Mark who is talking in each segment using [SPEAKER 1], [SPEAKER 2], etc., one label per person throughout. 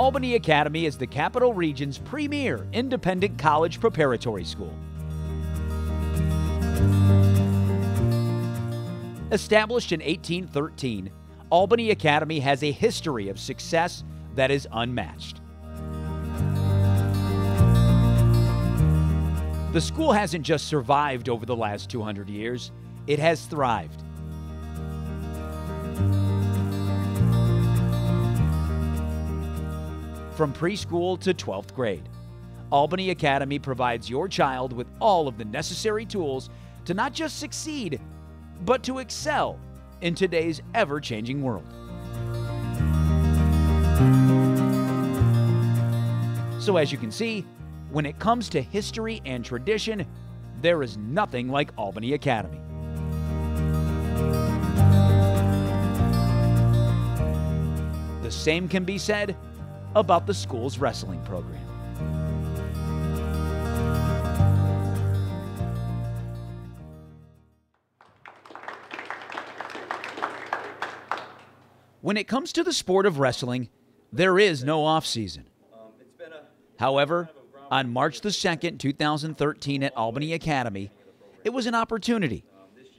[SPEAKER 1] Albany Academy is the Capital Region's premier independent college preparatory school. Established in 1813, Albany Academy has a history of success that is unmatched. The school hasn't just survived over the last 200 years, it has thrived. From preschool to 12th grade, Albany Academy provides your child with all of the necessary tools to not just succeed, but to excel in today's ever-changing world. So as you can see, when it comes to history and tradition, there is nothing like Albany Academy. The same can be said about the school's wrestling program. When it comes to the sport of wrestling, there is no off-season. However, on March the 2nd, 2013 at Albany Academy, it was an opportunity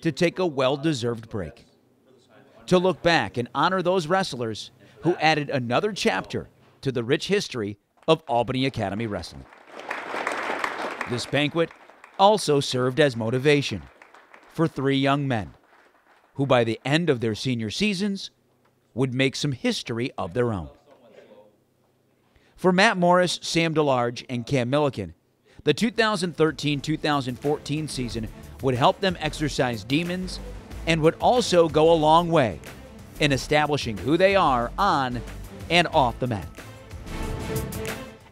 [SPEAKER 1] to take a well-deserved break, to look back and honor those wrestlers who added another chapter to the rich history of Albany Academy wrestling. This banquet also served as motivation for 3 young men who by the end of their senior seasons would make some history of their own. For Matt Morris, Sam DeLarge, and Cam Milliken, the 2013-2014 season would help them exercise demons and would also go a long way in establishing who they are on and off the mat.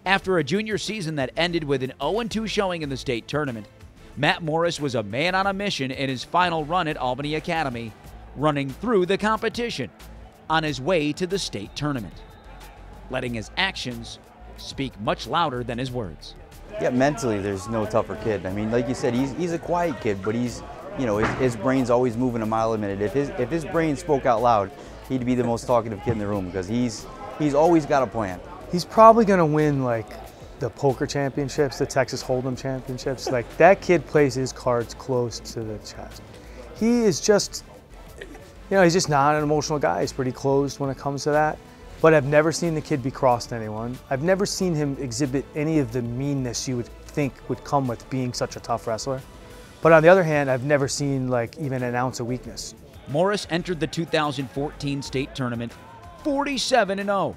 [SPEAKER 1] After a junior season that ended with an 0-2 showing in the state tournament, Matt Morris was a man on a mission in his final run at Albany Academy, running through the competition on his way to the state tournament, letting his actions speak much louder than his words.
[SPEAKER 2] Yeah, mentally, there's no tougher kid. I mean, like you said, he's a quiet kid, but he's, you know, his brain's always moving a mile a minute. If his brain spoke out loud, he'd be the most talkative kid in the room because he's always got a plan.
[SPEAKER 3] He's probably going to win like the poker championships, the Texas Hold'em championships. Like that kid plays his cards close to the chest. He is just, you know, he's just not an emotional guy. He's pretty closed when it comes to that. But I've never seen the kid be cross to anyone. I've never seen him exhibit any of the meanness you would think would come with being such a tough wrestler. But on the other hand, I've never seen like even an ounce of weakness.
[SPEAKER 1] Morris entered the 2014 state tournament 47-0.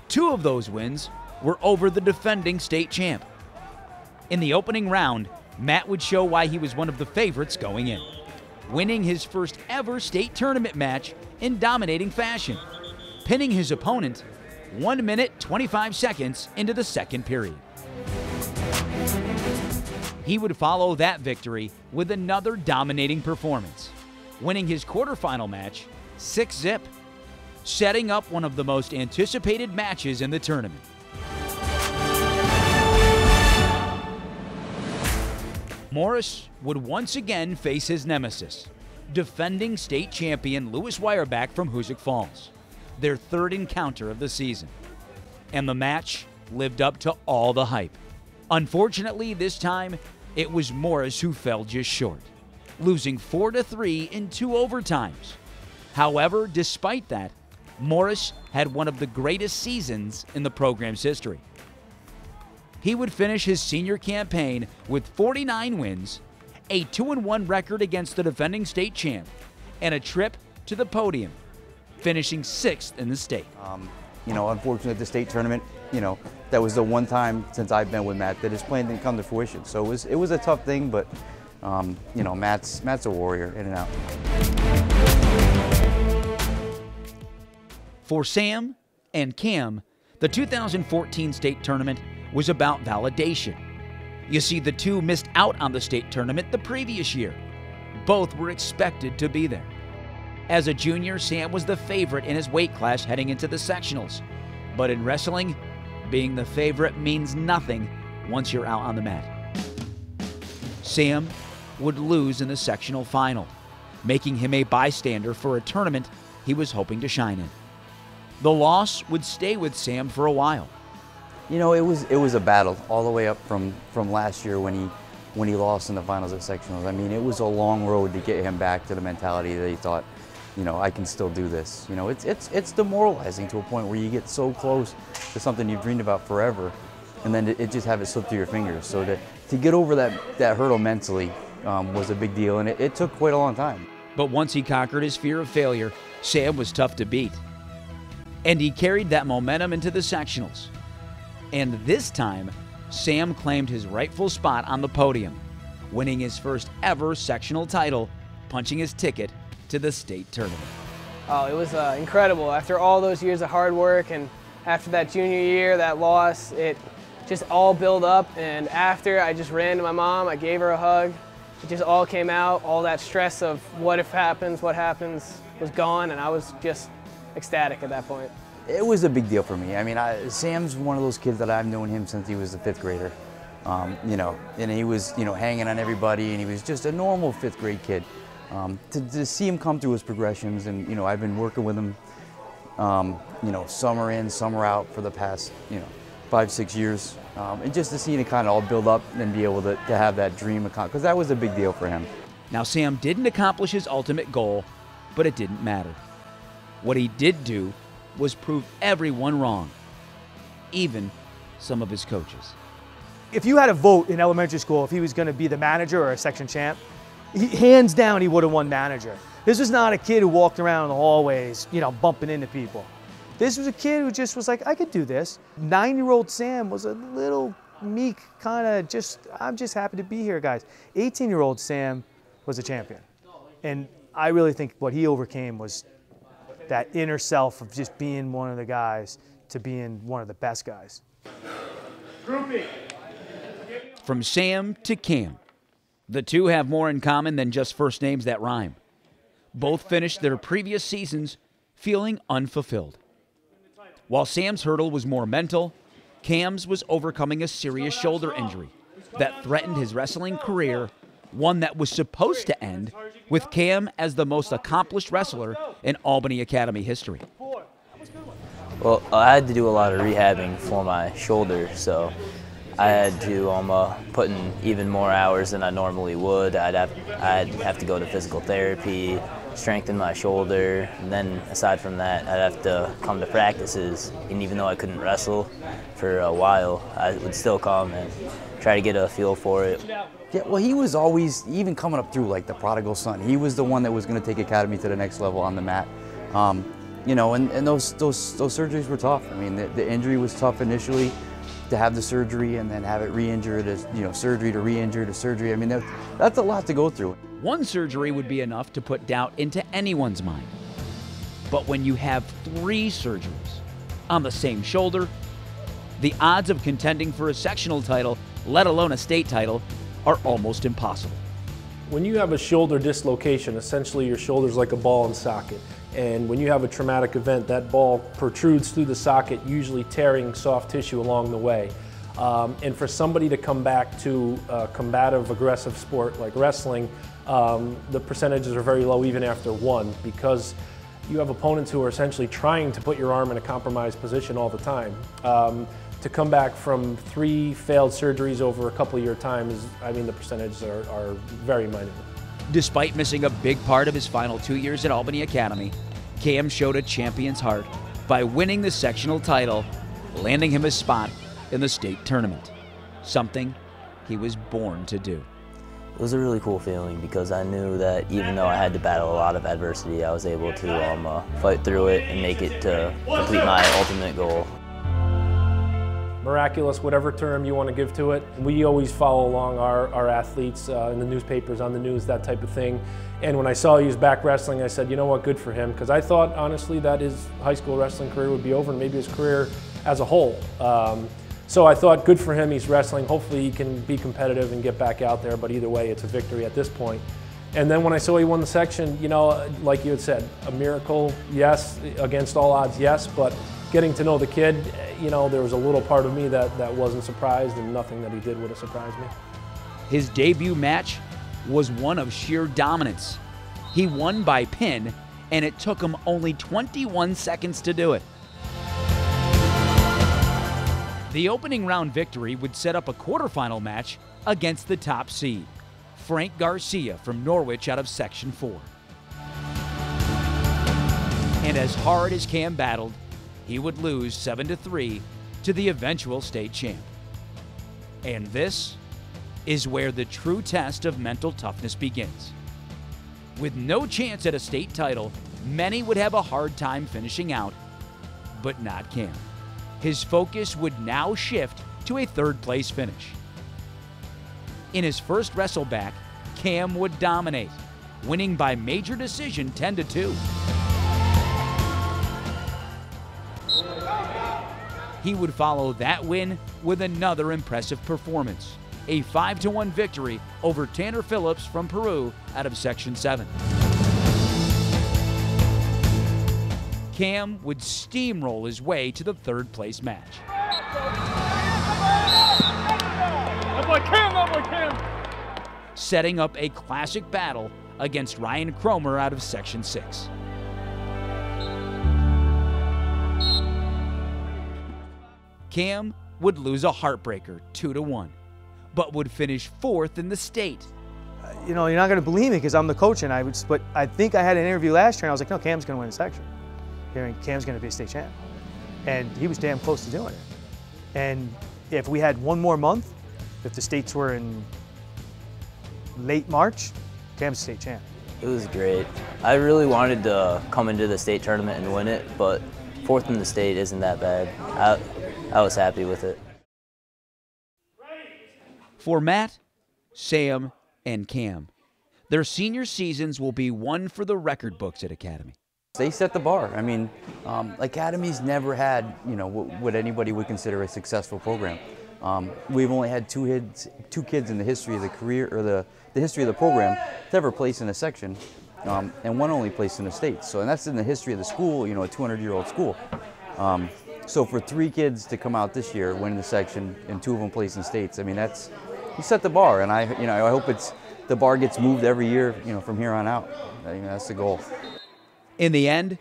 [SPEAKER 1] 2 of those wins were over the defending state champ. In the opening round, Matt would show why he was one of the favorites going in, winning his first ever state tournament match in dominating fashion, pinning his opponent 1 minute 25 seconds into the second period. He would follow that victory with another dominating performance, winning his quarterfinal match 6-0, setting up one of the most anticipated matches in the tournament. Morris would once again face his nemesis, defending state champion Lewis Weyerback from Hoosick Falls, their 3rd encounter of the season. And the match lived up to all the hype. Unfortunately, this time, it was Morris who fell just short, losing 4-3 in 2 overtimes. However, despite that, Morris had one of the greatest seasons in the program's history. He would finish his senior campaign with 49 wins, a 2-1 record against the defending state champ, and a trip to the podium, finishing 6th in the state.
[SPEAKER 2] You know, unfortunately at the state tournament, you know, that was the one time since I've been with Matt that his plan didn't come to fruition. So it was a tough thing, but you know, Matt's a warrior in and out.
[SPEAKER 1] For Sam and Cam, the 2014 state tournament was about validation. You see, the 2 missed out on the state tournament the previous year. Both were expected to be there. As a junior, Sam was the favorite in his weight class heading into the sectionals. But in wrestling, being the favorite means nothing once you're out on the mat. Sam would lose in the sectional final, making him a bystander for a tournament he was hoping to shine in. The loss would stay with Sam for a while,
[SPEAKER 2] You know, it was a battle all the way up from last year when he lost in the finals at sectionals. I mean, it was a long road to get him back to the mentality that he thought, you know, I can still do this. You know, it's demoralizing to a point where you get so close to something you've dreamed about forever, and then it just have it slip through your fingers. So to get over that hurdle mentally was a big deal, and it took quite a long time.
[SPEAKER 1] But once he conquered his fear of failure, Sam was tough to beat. And he carried that momentum into the sectionals. And this time, Sam claimed his rightful spot on the podium, winning his first ever sectional title, punching his ticket to the state tournament.
[SPEAKER 4] Oh, it was incredible. After all those years of hard work and after that junior year, that loss, it just all built up. And after, I just ran to my mom, I gave her a hug. It just all came out. All that stress of what happens was gone, and I was just ecstatic at that point.
[SPEAKER 2] It was a big deal for me. I mean, Sam's one of those kids that I've known him since he was a 5th grader. You know, and he was, you know, hanging on everybody, and he was just a normal 5th grade kid. To see him come through his progressions, and, you know, I've been working with him, you know, summer in, summer out for the past, you know, 5-6 years. And just to see it kind of all build up and be able to have that dream, because that was a big deal for him.
[SPEAKER 1] Now, Sam didn't accomplish his ultimate goal, but it didn't matter. What he did do was prove everyone wrong, even some of his coaches.
[SPEAKER 3] If you had a vote in elementary school if he was going to be the manager or a section champ, hands down he would have won manager. This was not a kid who walked around in the hallways, you know, bumping into people. This was a kid who just was like, I could do this. 9-year-old Sam was a little meek, kind of just, I'm just happy to be here, guys. 18-year-old Sam was a champion. And I really think what he overcame was that inner self of just being one of the guys to being one of the best guys.
[SPEAKER 1] From Sam to Cam, the two have more in common than just first names that rhyme. Both finished their previous seasons feeling unfulfilled. While Sam's hurdle was more mental, Cam's was overcoming a serious shoulder injury that threatened his wrestling career, one that was supposed to end with Cam as the most accomplished wrestler in Albany Academy history.
[SPEAKER 5] Well, I had to do a lot of rehabbing for my shoulder, so I had to put in even more hours than I normally would. I'd have to go to physical therapy, strengthen my shoulder, and then aside from that, I'd have to come to practices. And even though I couldn't wrestle for a while, I would still come and try to get a feel for it.
[SPEAKER 2] Yeah, well, he was always, even coming up through like the prodigal son, he was the one that was going to take Academy to the next level on the mat. You know, and those surgeries were tough. I mean, the injury was tough initially, to have the surgery and then have it re-injured, as, you know, surgery to re-injure to surgery. I mean, that's a lot to go through.
[SPEAKER 1] One surgery would be enough to put doubt into anyone's mind. But when you have 3 surgeries on the same shoulder, the odds of contending for a sectional title, let alone a state title, are almost impossible.
[SPEAKER 6] When you have a shoulder dislocation, essentially your shoulder's like a ball and socket. And when you have a traumatic event, that ball protrudes through the socket, usually tearing soft tissue along the way. And for somebody to come back to a combative, aggressive sport like wrestling, the percentages are very low even after 1, because you have opponents who are essentially trying to put your arm in a compromised position all the time. To come back from 3 failed surgeries over a couple-year time is, I mean, the percentages are very minute.
[SPEAKER 1] Despite missing a big part of his final 2 years at Albany Academy, Cam showed a champion's heart by winning the sectional title, landing him a spot in the state tournament, something he was born to do.
[SPEAKER 5] It was a really cool feeling because I knew that even though I had to battle a lot of adversity, I was able to fight through it and make it to complete my ultimate goal.
[SPEAKER 6] Miraculous, whatever term you want to give to it. We always follow along our athletes in the newspapers, on the news, that type of thing. And when I saw he was back wrestling, I said, you know what, good for him. Because I thought, honestly, that his high school wrestling career would be over and maybe his career as a whole. So I thought, good for him, he's wrestling. Hopefully he can be competitive and get back out there, but either way, it's a victory at this point. And then when I saw he won the section, you know, like you had said, a miracle, yes, against all odds, yes, but getting to know the kid, you know, there was a little part of me that wasn't surprised, and nothing that he did would have surprised me.
[SPEAKER 1] His debut match was one of sheer dominance. He won by pin, and it took him only 21 seconds to do it. The opening round victory would set up a quarterfinal match against the top seed, Frank Garcia from Norwich out of Section 4. And as hard as Cam battled, he would lose 7-3 to the eventual state champ. And this is where the true test of mental toughness begins. With no chance at a state title, many would have a hard time finishing out, but not Cam. His focus would now shift to a third-place finish. In his first wrestle back, Cam would dominate, winning by major decision 10-2. He would follow that win with another impressive performance, a 5-1 victory over Tanner Phillips from Peru out of Section 7. Cam would steamroll his way to the third-place match. Setting up a classic battle against Ryan Cromer out of Section 6. Cam would lose a heartbreaker 2-1, but would finish 4th in the state.
[SPEAKER 3] You know, you're not going to believe me because I'm the coach, but I think I had an interview last year and I was like, no, Cam's going to win the section. Cam's going to be a state champ. And he was damn close to doing it. And if we had one more month, if the states were in late March, Cam's a state champ.
[SPEAKER 5] It was great. I really wanted to come into the state tournament and win it, but 4th in the state isn't that bad. I was happy with it.
[SPEAKER 1] For Matt, Sam, and Cam, their senior seasons will be one for the record books at Academy.
[SPEAKER 2] They set the bar. I mean, Academy's never had, you know, what anybody would consider a successful program. We've only had two kids in the history of the career, or the history of the program, to ever place in a section, and one only placed in the state. So, and that's in the history of the school, you know, a 200-year-old school. So for 3 kids to come out this year, win the section, and 2 of them place in states, I mean, you set the bar, and I hope the bar gets moved every year, you know, from here on out. I mean, that's the goal.
[SPEAKER 1] In the end,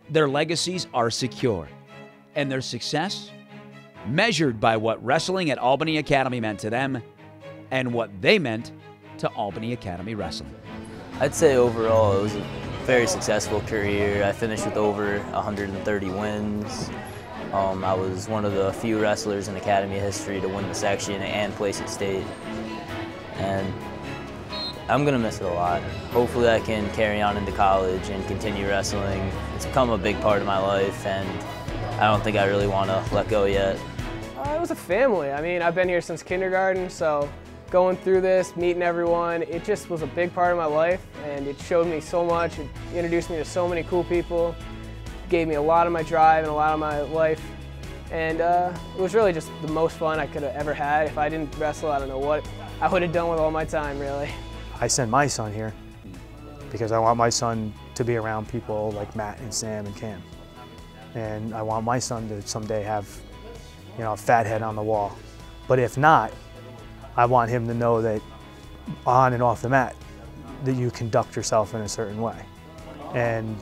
[SPEAKER 1] their legacies are secure, and their success measured by what wrestling at Albany Academy meant to them and what they meant to Albany Academy Wrestling.
[SPEAKER 5] I'd say overall it was a very successful career. I finished with over 130 wins. I was one of the few wrestlers in Academy history to win the section and place at state. And I'm going to miss it a lot. Hopefully I can carry on into college and continue wrestling. It's become a big part of my life, and I don't think I really want to let go yet.
[SPEAKER 4] It was a family. I mean, I've been here since kindergarten, so going through this, meeting everyone, it just was a big part of my life, and it showed me so much. It introduced me to so many cool people, gave me a lot of my drive and a lot of my life, and it was really just the most fun I could have ever had. If I didn't wrestle, I don't know what I would have done with all my time, really. I
[SPEAKER 3] send my son here because I want my son to be around people like Matt and Sam and Cam. And I want my son to someday have, you know, a fat head on the wall. But if not, I want him to know that on and off the mat, that you conduct yourself in a certain way. And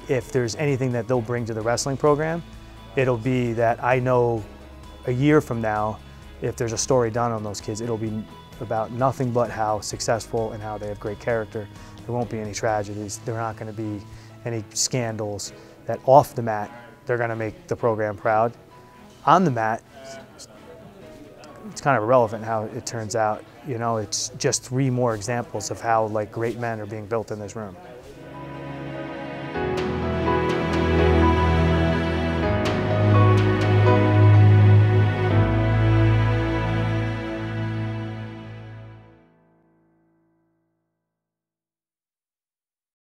[SPEAKER 3] if there's anything that they'll bring to the wrestling program, it'll be that I know a year from now, if there's a story done on those kids, it'll be about nothing but how successful and how they have great character. There won't be any tragedies. There are not going to be any scandals. That off the mat, they're going to make the program proud. On the mat, it's kind of irrelevant how it turns out. You know, it's just 3 more examples of how like great men are being built in this room.